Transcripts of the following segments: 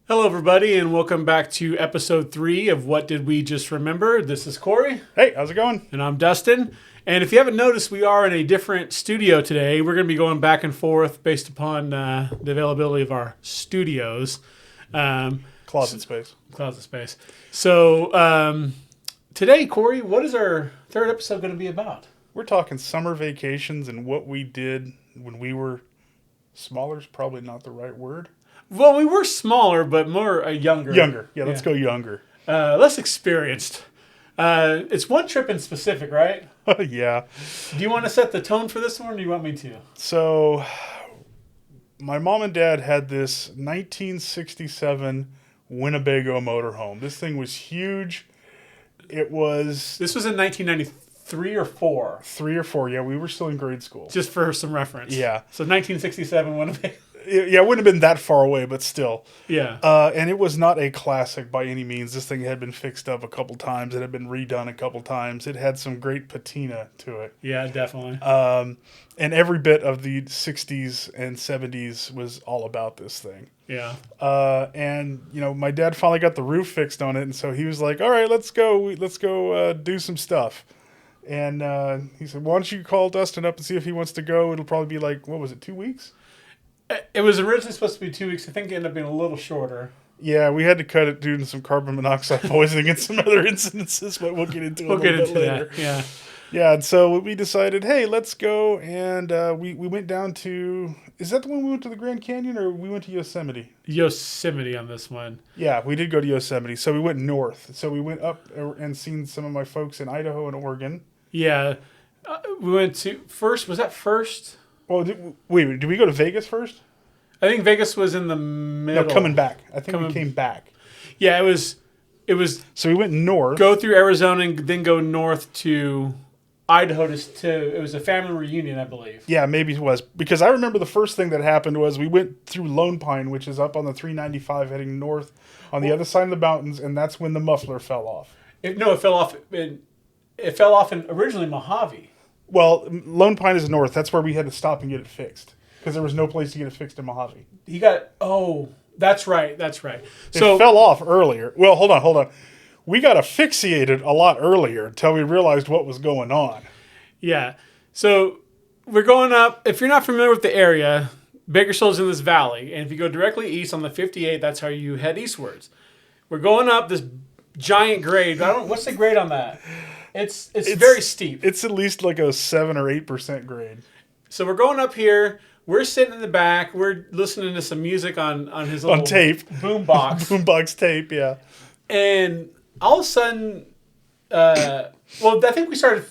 Hello, everybody, and welcome back to episode 3 of What Did We Just Remember? This is Corey. Hey, how's it going? And I'm Dustin. And if you haven't noticed, we are in a different studio today. We're going to be going back and forth based upon the availability of our studios. Closet space. Closet space. So today, Corey, what is our third episode going to be about? We're talking summer vacations and what we did when we were smaller is probably not the right word. Well, we were smaller, but more younger. Younger. Yeah, let's go younger. Less experienced. It's one trip in specific, right? Yeah. Do you want to set the tone for this one, or do you want me to? So, my mom and dad had this 1967 Winnebago motorhome. This thing was huge. This was in 1993 or 4. 3 or 4. Yeah, we were still in grade school. Just for some reference. Yeah. So 1967 Winnebago. Yeah, it wouldn't have been that far away, but still. Yeah. And it was not a classic by any means. This thing had been fixed up a couple times. It had been redone a couple times. It had some great patina to it. Yeah, definitely. And every bit of the 60s and 70s was all about this thing. Yeah. And, my dad finally got the roof fixed on it. And so he was like, all right, let's go do some stuff. And he said, why don't you call Dustin up and see if he wants to go? It'll probably be like, 2 weeks? It was originally supposed to be 2 weeks. I think it ended up being a little shorter. Yeah, we had to cut it due to some carbon monoxide poisoning and some other incidences, but we'll get into it a little bit later. That. Yeah. Yeah, and so we decided, hey, let's go, and we went down to, is that the one we went to the Grand Canyon, or we went to Yosemite? Yosemite on this one. Yeah, we did go to Yosemite, so we went north. So we went up and seen some of my folks in Idaho and Oregon. Yeah. We went to, was that first? Well, did we go to Vegas first? I think Vegas was in the middle. No, coming back. I think we came back. Yeah, it was. So we went north. Go through Arizona and then go north to Idaho it was a family reunion, I believe. Yeah, maybe it was. Because I remember the first thing that happened was we went through Lone Pine, which is up on the 395 heading north on the other side of the mountains, and that's when the muffler fell off. It fell off. It fell off in originally Mojave. Well, Lone Pine is north. That's where we had to stop and get it fixed. Because there was no place to get it fixed in Mojave. That's right. So it fell off earlier. Well, hold on. We got asphyxiated a lot earlier until we realized what was going on. Yeah. So we're going up. If you're not familiar with the area, Bakersfield's in this valley. And if you go directly east on the 58, that's how you head eastwards. We're going up this giant grade. What's the grade on that? It's very steep. It's at least like a 7 or 8% grade. So we're going up here. We're sitting in the back. We're listening to some music on his little tape boombox. Boombox tape, yeah. And all of a sudden, I think we started.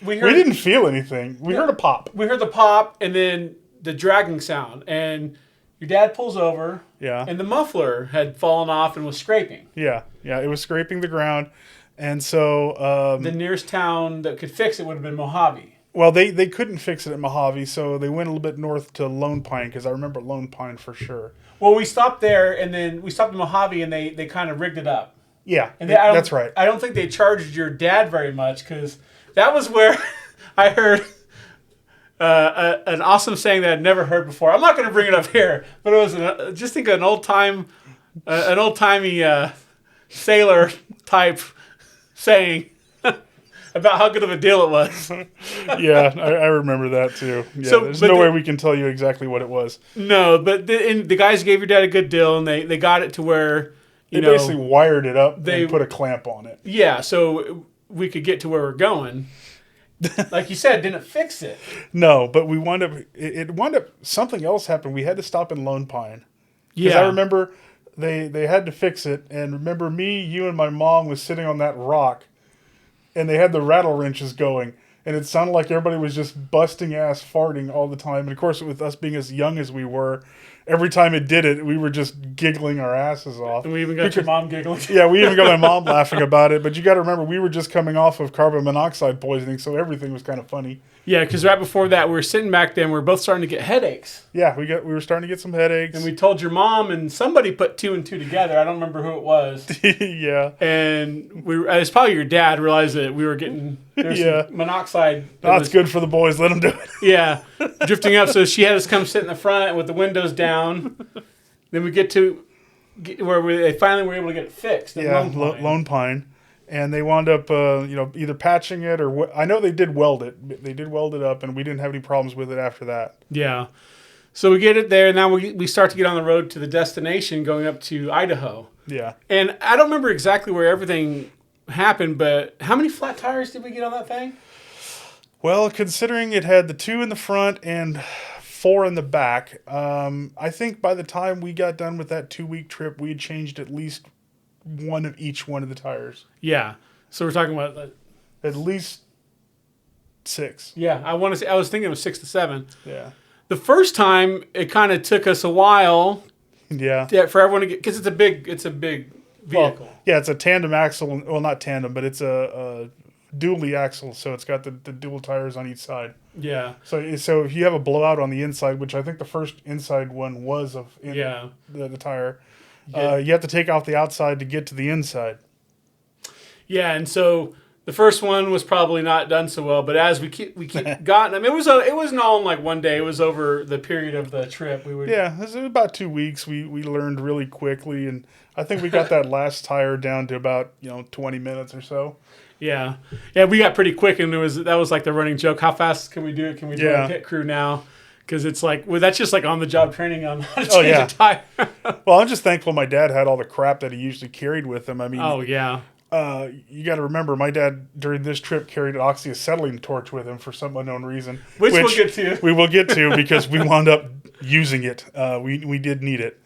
We didn't feel anything. We heard a pop. We heard the pop, and then the dragging sound. And your dad pulls over. Yeah. And the muffler had fallen off and was scraping. Yeah. It was scraping the ground. And so the nearest town that could fix it would have been Mojave. Well, they couldn't fix it at Mojave, so they went a little bit north to Lone Pine, because I remember Lone Pine for sure. Well, we stopped there, and then we stopped in Mojave, and they kind of rigged it up. Yeah, and that's right. I don't think they charged your dad very much, because that was where I heard an awesome saying that I'd never heard before. I'm not going to bring it up here, but it was just think of an old-timey sailor type saying about how good of a deal it was. Yeah, I remember that too. Yeah, there's no way we can tell you exactly what it was. No, but the guys gave your dad a good deal, and they got it to where they basically wired it up and put a clamp on it. Yeah, so we could get to where we're going. Like you said, didn't fix it. No, but we wound up. It wound up. Something else happened. We had to stop in Lone Pine. Yeah, I remember they had to fix it, and remember me, you, and my mom was sitting on that rock. And they had the rattle wrenches going. And it sounded like everybody was just busting ass farting all the time. And, of course, with us being as young as we were, every time it did it, we were just giggling our asses off. And we even got your mom giggling. Yeah, we even got my mom laughing about it. But you got to remember, we were just coming off of carbon monoxide poisoning, so everything was kind of funny. Yeah, because right before that, we were sitting back there, and we were both starting to get headaches. Yeah, we were starting to get some headaches. And we told your mom, and somebody put 2 and 2 together. I don't remember who it was. Yeah. And it's probably your dad realized that we were getting some monoxide. That's good for the boys. Let them do it. Yeah, drifting up. So she had us come sit in the front with the windows down. Then we get to they finally were able to get it fixed. In Lone Pine. And they wound up, either patching it or I know they did weld it. They did weld it up, and we didn't have any problems with it after that. Yeah. So we get it there. Now we start to get on the road to the destination, going up to Idaho. Yeah. And I don't remember exactly where everything happened, but how many flat tires did we get on that thing? Well, considering it had the 2 in the front and 4 in the back, I think by the time we got done with that 2-week trip, we had changed at least one of each one of the tires. Yeah. So we're talking about at least 6. Yeah, I want to say I was thinking it was 6 to 7. Yeah. The first time it kind of took us a while. Yeah. For everyone to get, because it's a big vehicle. Well, yeah, it's a tandem axle. Well, not tandem, but it's a dually axle, so it's got the dual tires on each side. Yeah. So if you have a blowout on the inside, which I think the first inside one was the tire. Yeah. You have to take off the outside to get to the inside. Yeah, and so the first one was probably not done so well, but as we keep gotten them, it wasn't all in like one day. It was over the period of the trip. It was about 2 weeks. We learned really quickly, and I think we got that last tire down to about 20 minutes or so. Yeah, we got pretty quick, and that was like the running joke. How fast can we do it? Can we do a pit crew now? Because it's like, well, that's just like on the job training on how to change a tire. Well, I'm just thankful my dad had all the crap that he usually carried with him. I mean, you got to remember, my dad during this trip carried an oxyacetylene torch with him for some unknown reason, which we'll get to. We will get to because we wound up using it. We did need it,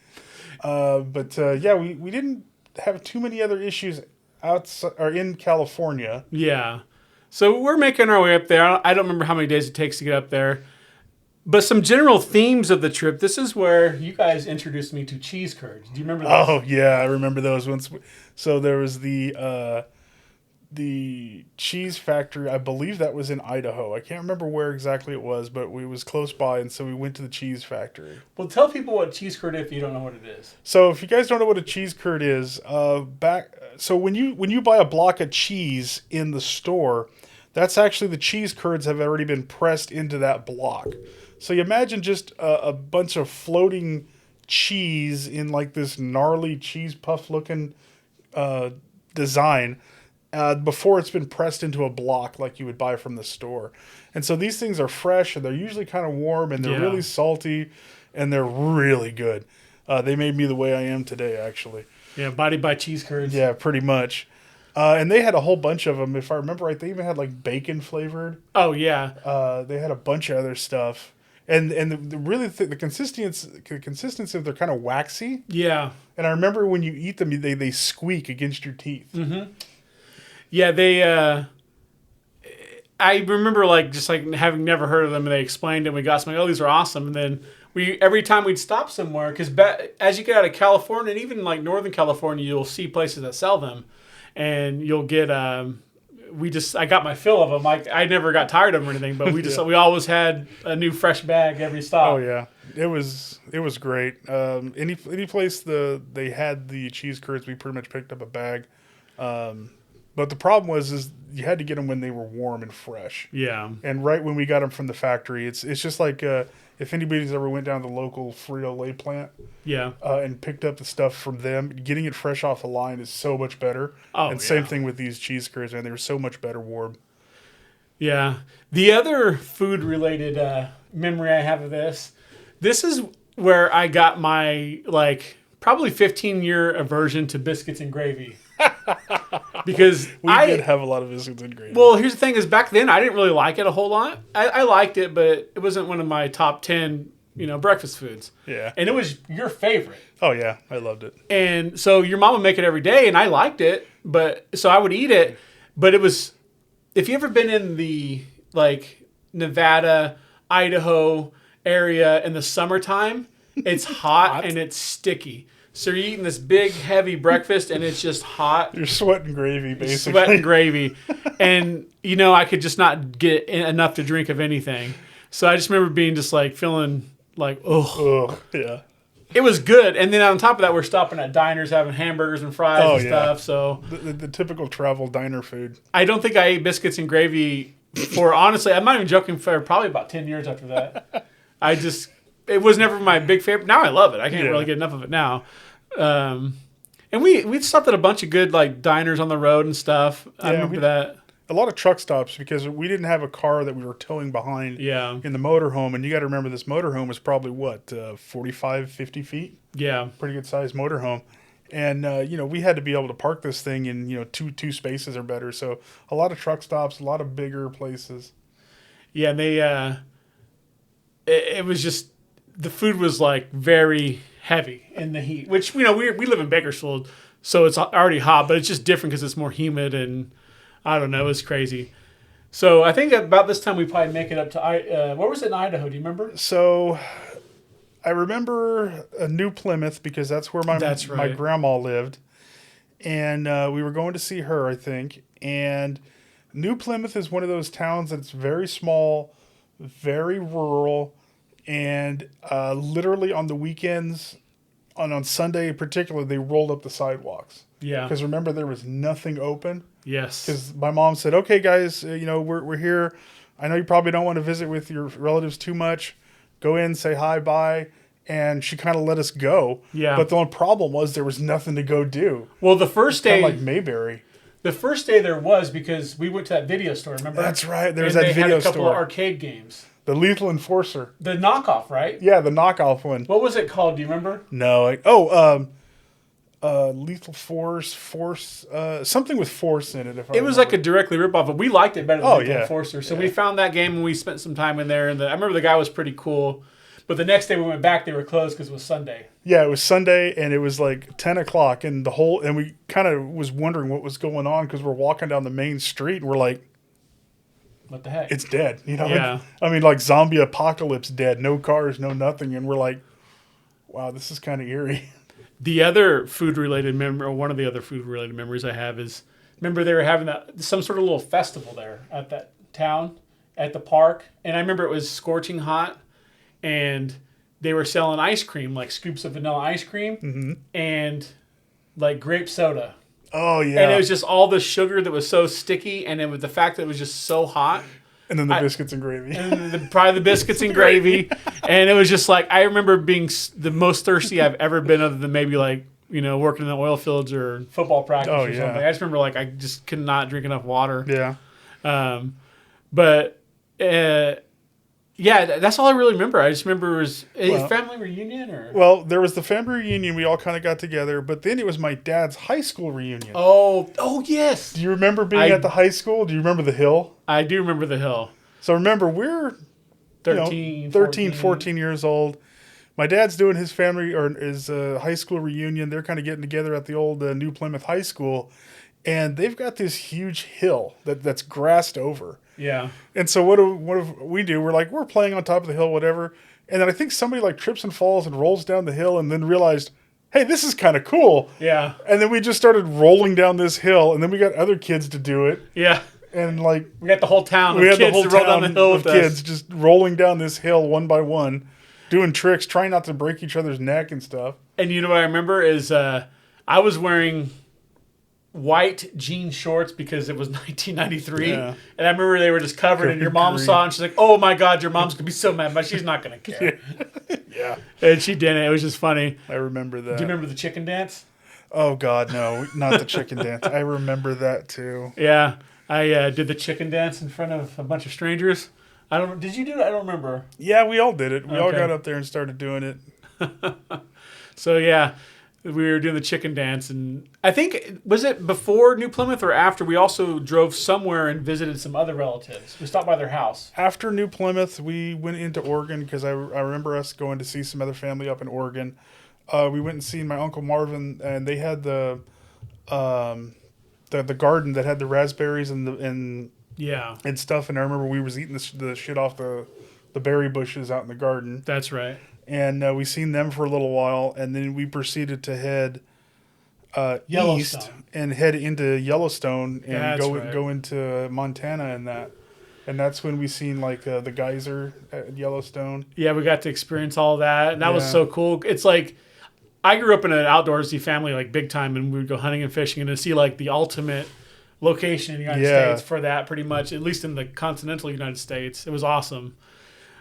but we didn't have too many other issues outside or in California. Yeah, so we're making our way up there. I don't remember how many days it takes to get up there. But some general themes of the trip. This is where you guys introduced me to cheese curds. Do you remember those? Oh yeah, I remember those ones. So there was the cheese factory. I believe that was in Idaho. I can't remember where exactly it was, but it was close by, and so we went to the cheese factory. Well, tell people what cheese curd is if you don't know what it is. So if you guys don't know what a cheese curd is, so when you buy a block of cheese in the store, that's actually the cheese curds have already been pressed into that block. So you imagine just a bunch of floating cheese in like this gnarly cheese puff looking design before it's been pressed into a block like you would buy from the store. And so these things are fresh, and they're usually kind of warm, and they're really salty, and they're really good. They made me the way I am today, actually. Yeah, bodied by cheese curds. Yeah, pretty much. And they had a whole bunch of them. If I remember right, they even had like bacon flavored. Oh, yeah. They had a bunch of other stuff. And the consistency of they're kind of waxy. Yeah. And I remember when you eat them, they squeak against your teeth. Mm-hmm. Yeah, they. I remember just having never heard of them, and they explained it. And we got some. Oh, these are awesome. And then every time we'd stop somewhere, because as you get out of California and even like Northern California, you'll see places that sell them, and you'll get. I got my fill of them. I never got tired of them or anything, but we always had a new fresh bag every stop. Oh yeah, it was great. Any place they had the cheese curds, we pretty much picked up a bag. But the problem was you had to get them when they were warm and fresh. Yeah. And right when we got them from the factory, it's just like if anybody's ever went down to the local Frito-Lay plant, and picked up the stuff from them, getting it fresh off the line is so much better. Oh, and same thing with these cheese curds, man. They were so much better warm. Yeah. The other food-related memory I have of this is where I got my probably 15-year aversion to biscuits and gravy. Because we did have a lot of biscuits and gravy. Well, here's the thing: is back then I didn't really like it a whole lot. I liked it, but it wasn't one of my top 10, breakfast foods. Yeah. And it was your favorite. Oh yeah, I loved it. And so your mom would make it every day, and I liked it, so I would eat it. But it was, if you ever been in the Nevada, Idaho area in the summertime, it's hot and it's sticky. So you're eating this big, heavy breakfast, and it's just hot. You're sweating gravy, basically. Sweating gravy. And, I could just not get enough to drink of anything. So I just remember being just feeling ugh. Ugh, yeah. It was good. And then on top of that, we're stopping at diners, having hamburgers and fries and stuff. So the typical travel diner food. I don't think I ate biscuits and gravy for, honestly, I'm not even joking, for probably about 10 years after that. It was never my big favorite. Now I love it. I can't really get enough of it now. And we stopped at a bunch of good like diners on the road and stuff. I remember that. A lot of truck stops because we didn't have a car that we were towing behind in the motorhome. And you got to remember this motorhome was probably, 45, 50 feet? Yeah. Pretty good sized motorhome. And, we had to be able to park this thing in, two spaces or better. So a lot of truck stops, a lot of bigger places. Yeah, and they, it was just, the food was like very heavy in the heat, which, we live in Bakersfield, so it's already hot, but it's just different because it's more humid and I don't know, it's crazy. So I think about this time we probably make it up to, where was it in Idaho? Do you remember? So I remember New Plymouth because that's where my grandma lived. And we were going to see her, I think. And New Plymouth is one of those towns that's very small, very rural, and literally on the weekends, on Sunday in particular, they rolled up the sidewalks. Yeah. Because remember, there was nothing open. Yes. Because my mom said, okay, guys, we're here. I know you probably don't want to visit with your relatives too much. Go in, say hi, bye. And she kind of let us go. Yeah. But the only problem was there was nothing to go do. Well, the first day... Kind of like Mayberry. The first day there was because we went to that video store, remember? That's right. There was that video store. They had a couple of arcade games. The Lethal Enforcer. The knockoff, right? Yeah, the knockoff one. What was it called? Do you remember? No. Lethal Force, something with Force in it. It was like a directly ripoff, but we liked it better than Lethal Enforcer. So we found that game and we spent some time in there. And I remember the guy was pretty cool. But the next day we went back, they were closed because it was Sunday. Yeah, it was Sunday, and it was like 10 o'clock, and we kind of was wondering what was going on because we're walking down the main street, and we're like, what the heck? It's dead. Yeah. I mean, like zombie apocalypse dead. No cars, no nothing. And we're like, wow, this is kind of eerie. The other food-related memory, or one of the other food-related memories I have is, remember they were having some sort of little festival there at that town, at the park. And I remember it was scorching hot. And they were selling ice cream, like scoops of vanilla ice cream and like grape soda. Oh, yeah. And it was just all the sugar that was so sticky. And it was the fact that it was just so hot. And then the biscuits and gravy. And probably the biscuits and gravy. And it was just like, I remember being the most thirsty I've ever been other than maybe like, working in the oil fields or football practice or something. I just remember like I just could not drink enough water. Yeah. Yeah, that's all I really remember. I just remember it was a family reunion or... Well, there was the family reunion. We all kind of got together. But then it was my dad's high school reunion. Oh yes. Do you remember being at the high school? Do you remember the hill? I do remember the hill. So remember, we're 13, 14 years old. My dad's doing his high school reunion. They're kind of getting together at the old New Plymouth High School. And they've got this huge hill that's grassed over. Yeah. And so what do we do? We're playing on top of the hill, whatever. And then I think somebody like trips and falls and rolls down the hill and then realized, hey, this is kind of cool. Yeah. And then we just started rolling down this hill, and then we got other kids to do it. Yeah. And like we got the whole town of kids to roll down the hill with us. Kids just rolling down this hill one by one, doing tricks, trying not to break each other's neck and stuff. And you know what I remember is I was wearing white jean shorts because it was 1993, and I remember they were just covered, and your mom saw it, and she's like, "Oh my God, your mom's gonna be so mad, but she's not gonna care." Yeah, and she didn't. It was just funny. I remember that. Do you remember the chicken dance? Oh God, no, not the chicken dance. I remember that too. Yeah, I did the chicken dance in front of a bunch of strangers. Did you do it? I don't remember. Yeah, we all did it. We all got up there and started doing it. So yeah. We were doing the chicken dance, and I think, was it before New Plymouth or after? We also drove somewhere and visited some other relatives. We stopped by their house. After New Plymouth, we went into Oregon because I remember us going to see some other family up in Oregon. We went and seen my Uncle Marvin, and they had the garden that had the raspberries and stuff. And I remember we was eating the shit off the berry bushes out in the garden. That's right. And we seen them for a little while, and then we proceeded to head east and head into Yellowstone and go into Montana and that's when we seen like the geyser at Yellowstone. Yeah, we got to experience all that, and that was so cool. It's like I grew up in an outdoorsy family, like big time, and we would go hunting and fishing, and to see like the ultimate location in the United States for that, pretty much, at least in the continental United States, it was awesome.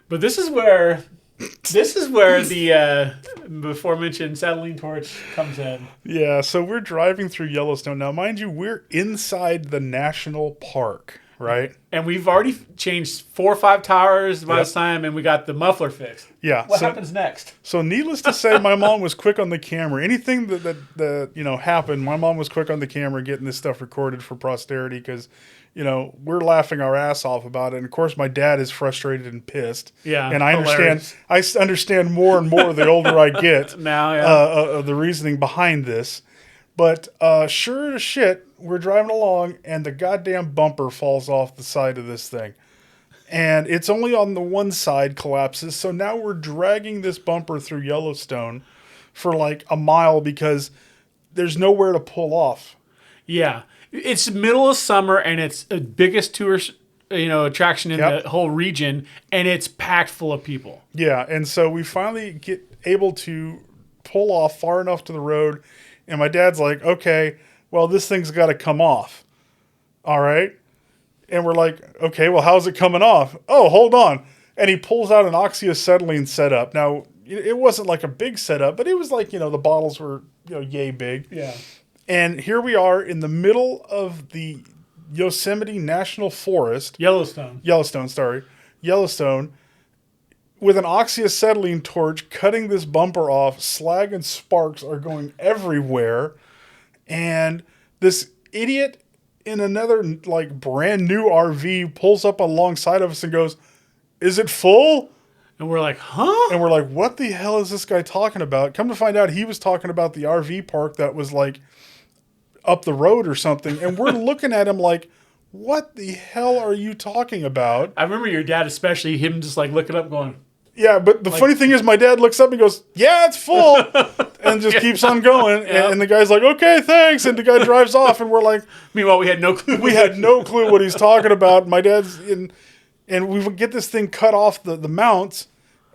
But this is where This is where the before mentioned acetylene torch comes in. Yeah, so we're driving through Yellowstone. Now, mind you, we're inside the national park, right? And we've already changed 4 or 5 tires by this time, and we got the muffler fixed. Yeah. What happens next? So needless to say, my mom was quick on the camera. Anything that happened, my mom was quick on the camera getting this stuff recorded for posterity because, we're laughing our ass off about it. And of course, my dad is frustrated and pissed. Yeah, and I hilarious. understand more and more the older I get Now, the reasoning behind this. But sure as shit, we're driving along, and the goddamn bumper falls off the side of this thing. And it's only on the one side collapses. So now we're dragging this bumper through Yellowstone for like a mile because there's nowhere to pull off. Yeah. It's middle of summer, and it's the biggest tourist attraction in the whole region, and it's packed full of people. Yeah, and so we finally get able to pull off far enough to the road, and my dad's like, okay, well, this thing's got to come off. All right? And we're like, okay, well, how's it coming off? Oh, hold on. And he pulls out an oxyacetylene setup. Now, it wasn't like a big setup, but it was like, the bottles were, yay big. Yeah. And here we are in the middle of the Yosemite National Forest. Yellowstone, with an oxyacetylene torch cutting this bumper off. Slag and sparks are going everywhere. And this idiot in another like brand new RV pulls up alongside of us and goes, "Is it full?" And we're like, huh? And we're like, what the hell is this guy talking about? Come to find out, he was talking about the RV park that was like up the road or something. And we're looking at him like, what the hell are you talking about? I remember your dad, especially him just like looking up going, yeah, but the funny thing is my dad looks up and goes, yeah, it's full. And just keeps on going. And the guy's like, okay, thanks. And the guy drives off. And we're like, meanwhile, we had no clue. We had no clue what he's talking about. My dad's in, and we would get this thing cut off the mounts.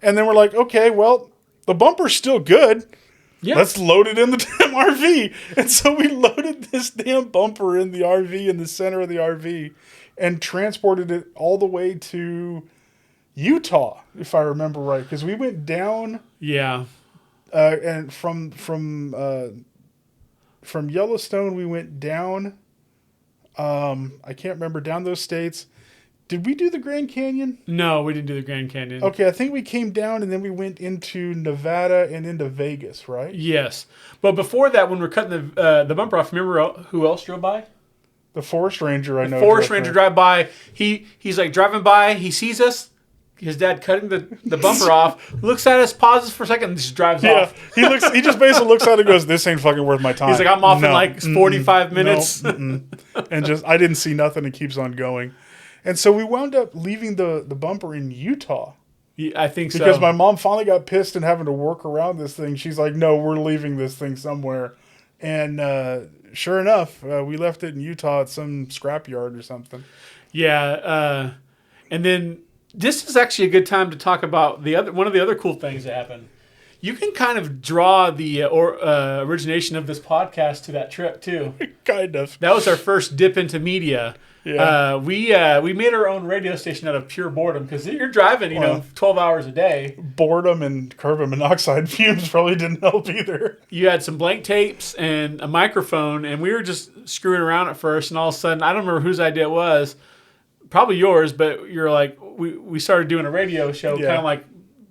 And then we're like, okay, well, the bumper's still good. Yeah. Let's load it in the damn RV. And so we loaded this damn bumper in the RV, in the center of the RV, and transported it all the way to Utah, if I remember right. Because we went down. Yeah. And from Yellowstone, we went down. I can't remember, down those states. Did we do the Grand Canyon? No, we didn't do the Grand Canyon. Okay, I think we came down and then we went into Nevada and into Vegas, right? Yes. But before that, when we're cutting the bumper off, remember who else drove by? The Forest Ranger, I know. The Forest Ranger drive by. He's like driving by. He sees us. His dad cutting the bumper off, looks at us, pauses for a second, and just drives off. He just basically looks at it and goes, this ain't fucking worth my time. He's like, I'm off in like 45 minutes. And just, I didn't see nothing and keeps on going. And so we wound up leaving the bumper in Utah. Yeah, I think so. Because my mom finally got pissed and having to work around this thing. She's like, no, we're leaving this thing somewhere. And sure enough, we left it in Utah at some scrapyard or something. Yeah. And then this is actually a good time to talk about one of the other cool things that happened. You can kind of draw the origination of this podcast to that trip, too. Kind of. That was our first dip into media. Yeah. We made our own radio station out of pure boredom because you're driving, 12 hours a day. Boredom and carbon monoxide fumes probably didn't help either. You had some blank tapes and a microphone, and we were just screwing around at first, and all of a sudden, I don't remember whose idea it was, probably yours, but you're like, we started doing a radio show, kind of like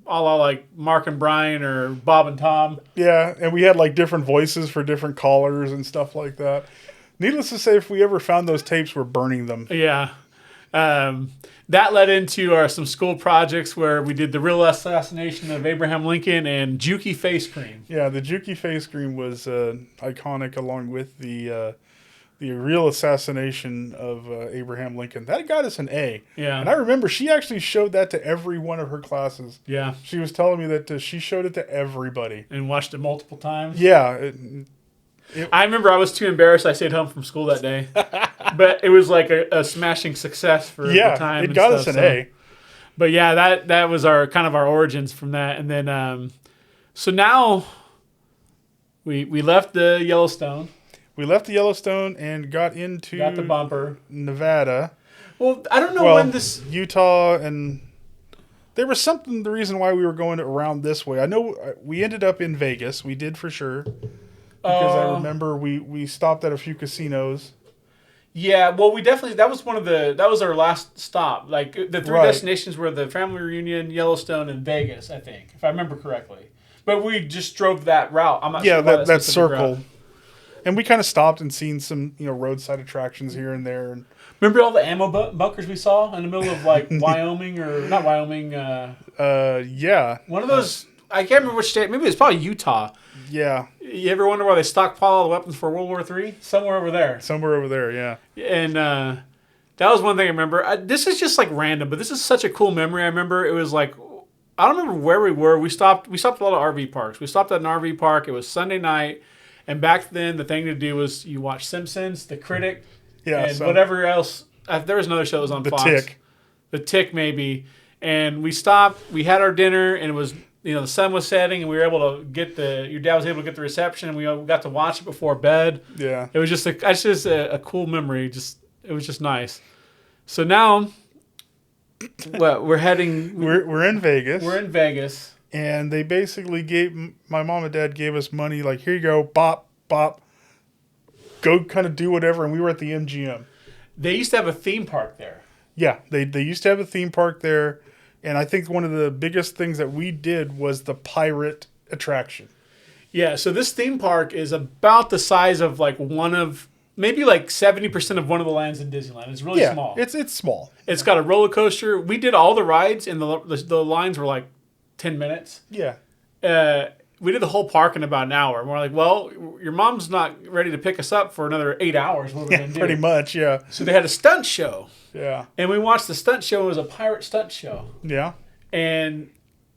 a la like Mark and Brian or Bob and Tom. Yeah, and we had like different voices for different callers and stuff like that. Needless to say, if we ever found those tapes, we're burning them. Yeah. That led into some school projects where we did the real assassination of Abraham Lincoln and Jukey face cream. Yeah, the Jukey face cream was iconic, along with the real assassination of Abraham Lincoln. That got us an A. Yeah. And I remember she actually showed that to every one of her classes. Yeah. She was telling me that she showed it to everybody. And watched it multiple times. Yeah. I remember I was too embarrassed. I stayed home from school that day. But it was like a smashing success for the time. It got us an A. But yeah, that was our kind of our origins from that. And then, so now we left the Yellowstone. We left the Yellowstone and got the bumper. Nevada. Well, I don't know when this... Utah and... There was something, the reason why we were going around this way. I know we ended up in Vegas. We did for sure. Because I remember we stopped at a few casinos. Yeah, well, we definitely, that was our last stop. Like, the three destinations were the family reunion, Yellowstone, and Vegas, I think, if I remember correctly. But we just drove that route. I'm not sure why that circle. Route. And we kind of stopped and seen some, roadside attractions here and there. And remember all the ammo bunkers we saw in the middle of, like, Wyoming, or not Wyoming? Yeah. One of those, I can't remember which state, maybe it's probably Utah. Yeah. You ever wonder why they stockpile all the weapons for World War III? Somewhere over there. Yeah. And that was one thing I remember. This is just like random, but this is such a cool memory. I remember it was like, I don't remember where we were. We stopped at a lot of RV parks. We stopped at an RV park. It was Sunday night. And back then, the thing to do was you watch Simpsons, The Critic, and whatever else. There was another show that was on Fox. The Tick, maybe. And we stopped. We had our dinner, and it was, the sun was setting, and we were able to your dad was able to get the reception, and we got to watch it before bed. Yeah. It was just a cool memory. It was just nice. So now, we're heading. We're in Vegas. We're in Vegas. And they basically my mom and dad gave us money, like, here you go, bop, bop, go kind of do whatever. And we were at the MGM. They used to have a theme park there. Yeah, they used to have a theme park there. And I think one of the biggest things that we did was the pirate attraction. Yeah, so this theme park is about the size of like maybe like 70% of one of the lands in Disneyland. It's really small. It's small. It's got a roller coaster. We did all the rides, and the lines were like 10 minutes. Yeah. We did the whole park in about an hour. And we're like, well, your mom's not ready to pick us up for another 8 hours. What are we going to do? Pretty much, yeah. So they had a stunt show. Yeah. And we watched the stunt show. It was a pirate stunt show. Yeah. And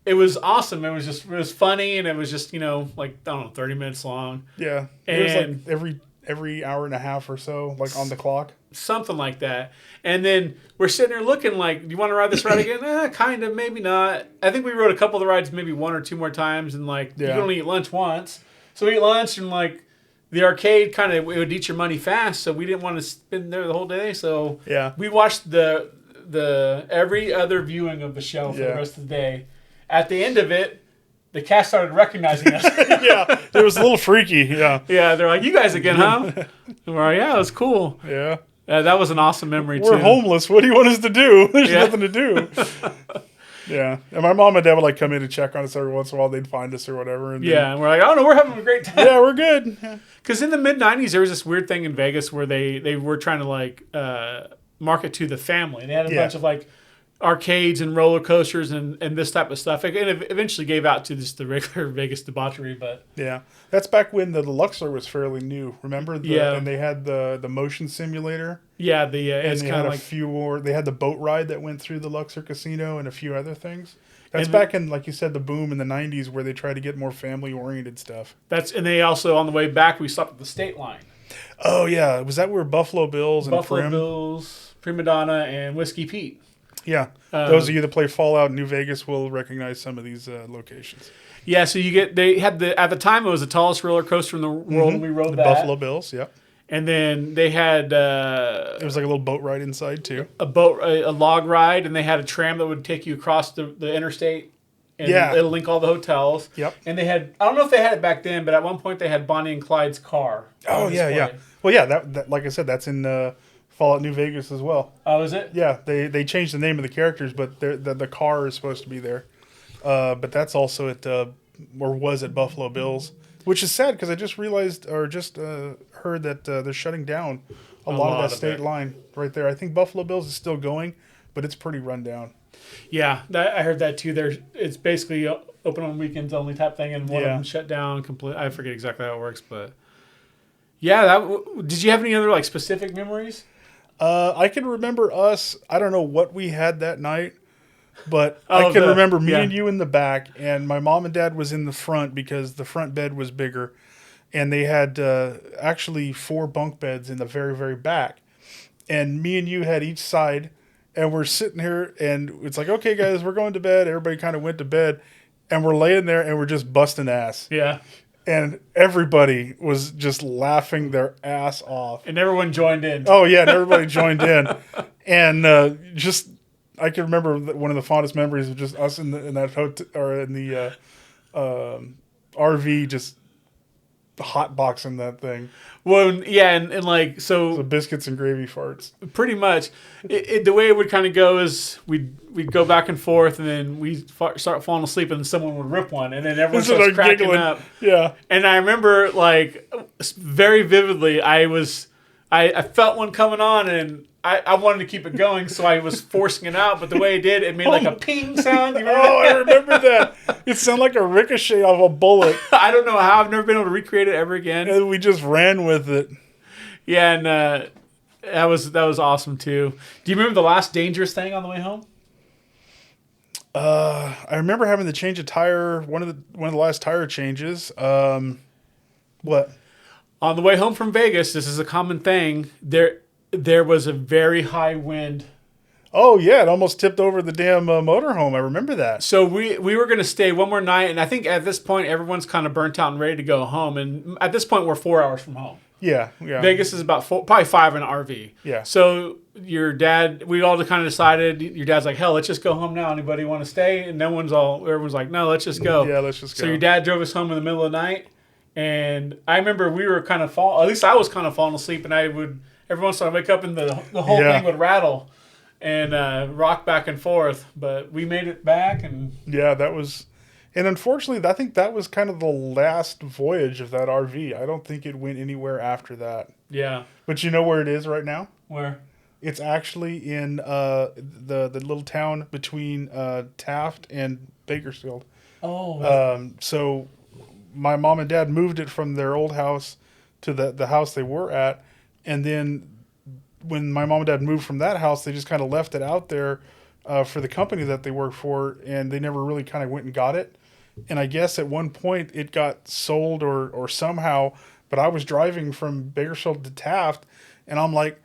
it was awesome. It was funny, and it was just, like, I don't know, 30 minutes long. Yeah. And it was like every hour and a half or so, like on the clock. Something like that. And then we're sitting there looking like, do you want to ride this ride again? Kind of, maybe not. I think we rode a couple of the rides maybe one or two more times, and like, you can only eat lunch once. So we ate lunch, and like, the arcade kind of, it would eat your money fast, so we didn't want to spend there the whole day. So we watched the every other viewing of the show for the rest of the day. At the end of it, the cast started recognizing us. Yeah, it was a little freaky. Yeah. Yeah, they're like, you guys again, huh? And we're like, yeah, it was cool. Yeah. That was an awesome memory, too. We're homeless. What do you want us to do? There's nothing to do. Yeah. And my mom and dad would like come in and check on us every once in a while. They'd find us or whatever. And and we're like, oh, no, we're having a great time. Yeah, we're good. Because in the mid-'90s, there was this weird thing in Vegas where they were trying to, like, market to the family. They had a bunch of, like, arcades and roller coasters and this type of stuff. And it eventually gave out to just the regular Vegas debauchery. But yeah, that's back when the Luxor was fairly new. Remember? And they had the motion simulator. Yeah, and they had a few more. They had the boat ride that went through the Luxor Casino and a few other things. That's back in, like you said, the boom in the 90s where they tried to get more family-oriented stuff. And they also, on the way back, we stopped at the State Line. Oh, yeah. Was that where Buffalo Bills and Bills, Prima Donna, and Whiskey Pete. Yeah. Those of you that play Fallout in New Vegas will recognize some of these locations. Yeah, so they had at the time, it was the tallest roller coaster in the world, and we rode that. Buffalo Bills, yeah. And then they had... it was like a little boat ride inside, too. A log ride, and they had a tram that would take you across the interstate. And it'll link all the hotels. Yep. And they had... I don't know if they had it back then, but at one point they had Bonnie and Clyde's car. Oh, yeah. Well, yeah, that like I said, that's in... Fallout New Vegas as well. Oh, is it? Yeah, they changed the name of the characters, but the car is supposed to be there. But that's also at was at Buffalo Bills, which is sad because I just realized or just heard that they're shutting down a lot of that state line right there. I think Buffalo Bills is still going, but it's pretty run down. Yeah, I heard that too. It's basically open on weekends only type thing, and one of them shut down completely. I forget exactly how it works, but yeah. Did you have any other like specific memories? I can remember us. I don't know what we had that night, but I can remember me and you in the back, and my mom and dad was in the front because the front bed was bigger, and they had actually 4 bunk beds in the very, very back, and me and you had each side, and we're sitting here, and it's like, okay, guys, we're going to bed. Everybody kind of went to bed, and we're laying there, and we're just busting ass. Yeah. And everybody was just laughing their ass off. And everyone joined in. Oh, yeah, and everybody joined in. And just I can remember one of the fondest memories of just us in that hotel or in the RV just hot boxing that thing. Well, yeah, and like so, Biscuits and gravy farts. pretty much, the way it would kind of go is we'd go back and forth, and then we start falling asleep, and someone would rip one, and then everyone starts cracking giggling. Up. Yeah, and I remember like very vividly, I felt one coming on, and I wanted to keep it going, so I was forcing it out. But the way it did, it made like a ping sound. You remember I remember that. It sounded like a ricochet of a bullet. I don't know how. I've never been able to recreate it ever again. And we just ran with it. Yeah, and that was awesome too. Do you remember the last dangerous thing on the way home? I remember having to change a tire. One of the last tire changes. What? On the way home from Vegas, this is a common thing. There was a very high wind. Oh yeah, it almost tipped over the damn motorhome. I remember that. So we were going to stay one more night, and I think at this point everyone's kind of burnt out and ready to go home. And at this point, we're 4 hours from home. Yeah. Vegas is about probably 5 in an RV. Yeah. So your dad, we all kind of decided. Your dad's like, hell, let's just go home now. Anybody want to stay? And everyone's like, no, let's just go. Yeah, let's just go. So your dad drove us home in the middle of the night, and I remember we were kind of at least I was kind of falling asleep, and I would every once in a while wake up and the whole thing would rattle and rock back and forth. But we made it back, and yeah, that was. And unfortunately, I think that was kind of the last voyage of that RV. I don't think it went anywhere after that. Yeah. But you know where it is right now? Where? It's actually in the little town between Taft and Bakersfield. Oh. So my mom and dad moved it from their old house to the house they were at. And then when my mom and dad moved from that house, they just kind of left it out there for the company that they work for. And they never really kind of went and got it. And I guess at one point it got sold or somehow, but I was driving from Bakersfield to Taft, and I'm like,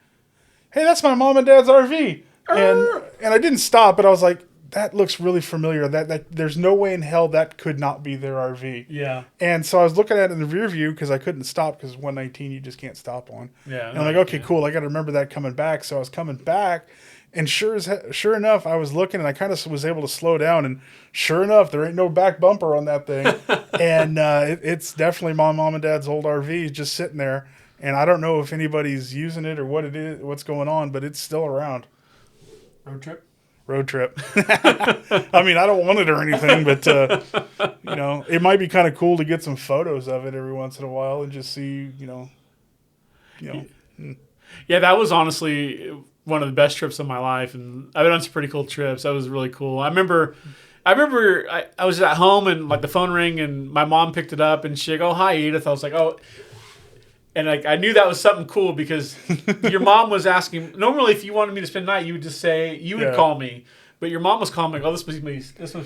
hey, that's my mom and dad's RV. And I didn't stop, but I was like, that looks really familiar. That there's no way in hell that could not be their RV. Yeah. And so I was looking at it in the rear view because I couldn't stop because 119 you just can't stop on. Yeah. And I'm like, okay, cool. I got to remember that coming back. So I was coming back. And sure enough, I was looking, and I kind of was able to slow down. And sure enough, there ain't no back bumper on that thing. And it's definitely my mom and dad's old RV just sitting there. And I don't know if anybody's using it or what it is, what's going on, but it's still around. Road trip. I mean, I don't want it or anything, but it might be kind of cool to get some photos of it every once in a while and just see, Yeah, that was honestly one of the best trips of my life, and I've been on some pretty cool trips. That was really cool. I remember I was at home, and like the phone rang, and my mom picked it up, and she go, "Hi, Edith." I was like, "Oh," and like I knew that was something cool because your mom was asking. Normally, if you wanted me to spend the night, you would just say you would call me, but your mom was calling me. Oh, this must be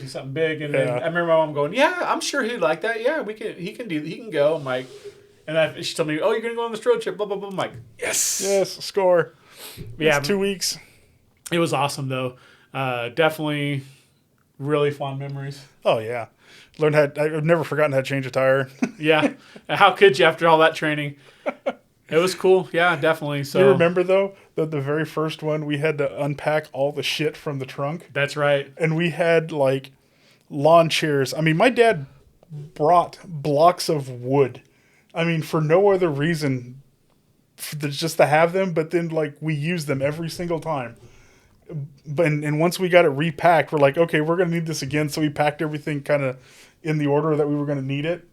something big. And then I remember my mom going, "Yeah, I'm sure he'd like that. Yeah, he can go." I'm like, and she told me, "Oh, you're gonna go on this road trip." Blah blah blah. I'm like, yes, score. Yeah, it's 2 weeks. It was awesome though. Definitely, really fond memories. Oh yeah, I've never forgotten how to change a tire. Yeah, how could you after all that training? It was cool. Yeah, definitely. So you remember though that the very first one we had to unpack all the shit from the trunk. That's right. And we had like lawn chairs. I mean, my dad brought blocks of wood. I mean, for no other reason. Just to have them, but then like we use them every single time. And once we got it repacked, we're like, okay, we're gonna need this again. So we packed everything kind of in the order that we were gonna need it.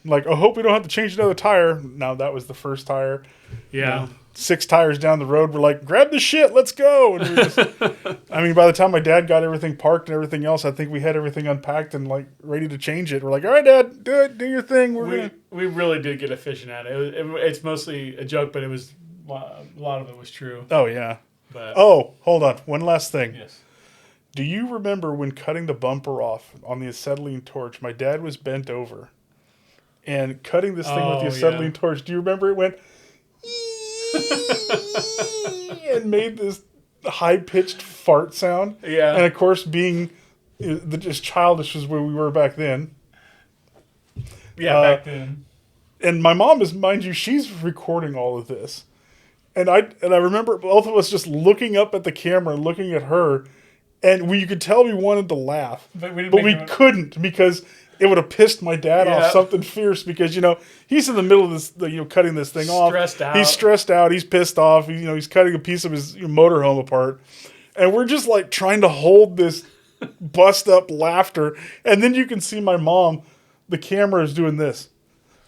Like, I hope we don't have to change another tire. No, that was the first tire. Yeah. 6 tires down the road, we're like, grab the shit, let's go. And we just, I mean, by the time my dad got everything parked and everything else, I think we had everything unpacked and like ready to change it. We're like, all right, Dad, do it, do your thing. We really did get efficient at it. It's mostly a joke, but it was a lot of it was true. Oh yeah. But, hold on, one last thing. Yes. Do you remember when cutting the bumper off on the acetylene torch? My dad was bent over and cutting this thing with the acetylene torch. Do you remember it went? And made this high-pitched fart sound. Yeah. And of course, being just childish as where we were back then. Yeah, back then. And my mom is, mind you, she's recording all of this. And I remember both of us just looking up at the camera, looking at her, And you could tell we wanted to laugh, But we couldn't because it would have pissed my dad off something fierce because, he's in the middle of this, cutting this thing off. He's stressed out. He's pissed off. He's cutting a piece of his motorhome apart. And we're just like trying to hold this bust up laughter. And then you can see my mom, the camera is doing this,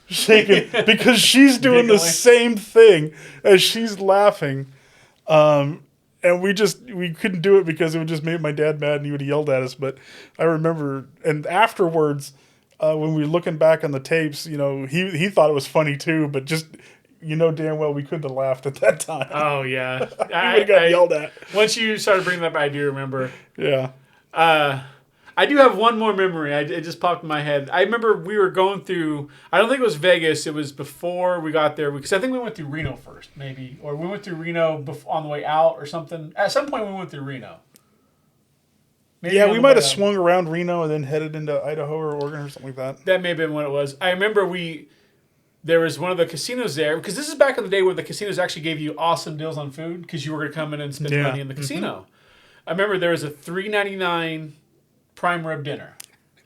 shaking because she's doing the same thing as she's laughing. And we couldn't do it because it would just make my dad mad and he would have yelled at us. But I remember, and afterwards, when we were looking back on the tapes, he thought it was funny too, but just, damn well we couldn't have laughed at that time. Oh, yeah. He would have got yelled at. Once you started bringing that up, I do remember. Yeah. I do have one more memory. It just popped in my head. I remember we were going through, I don't think it was Vegas. It was before we got there. Because I think we went through Reno first, maybe. Or we went through Reno on the way out or something. At some point, we went through Reno. Maybe we might have swung around Reno and then headed into Idaho or Oregon or something like that. That may have been what it was. I remember there was one of the casinos there. Because this is back in the day where the casinos actually gave you awesome deals on food. Because you were going to come in and spend money in the casino. I remember there was a $3.99 prime rib dinner.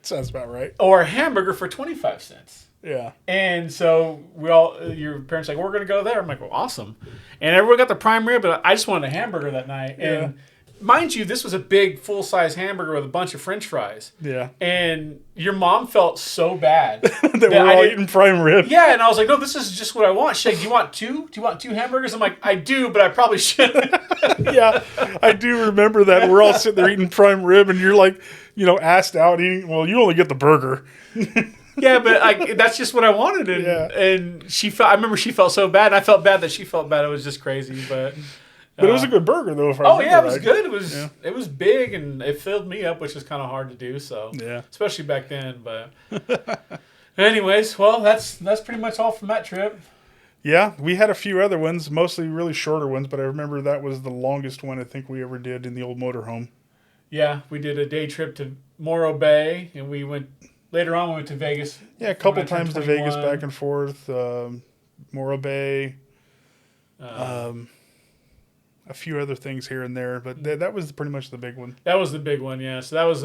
Sounds about right. Or a hamburger for 25 cents. Yeah. And so your parents were like, we're going to go there. I'm like, well, awesome. And everyone got the prime rib, but I just wanted a hamburger that night. Yeah. And mind you, this was a big full-size hamburger with a bunch of French fries. Yeah. And your mom felt so bad. that we're all eating prime rib. Yeah, and I was like, no, this is just what I want. She's like, do you want two? Do you want two hamburgers? I'm like, I do, but I probably shouldn't. Yeah, I do remember that. We're all sitting there eating prime rib, and you're like, asked out eating. Well, you only get the burger. Yeah, but that's just what I wanted, and I remember she felt so bad. And I felt bad that she felt bad. It was just crazy, but it was a good burger though. If I remember it was good. It was big and it filled me up, which is kind of hard to do. So especially back then. But anyways, well, that's pretty much all from that trip. Yeah, we had a few other ones, mostly really shorter ones, but I remember that was the longest one I think we ever did in the old motorhome. Yeah, we did a day trip to Morro Bay, and later on we went to Vegas. Yeah, a couple times to Vegas back and forth, Morro Bay, a few other things here and there, but that was pretty much the big one. That was the big one, yeah. So that was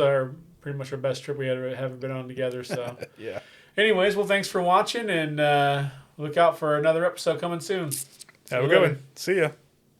pretty much our best trip we ever been on together. So yeah. Anyways, well, thanks for watching, and look out for another episode coming soon. Have a good one. See ya.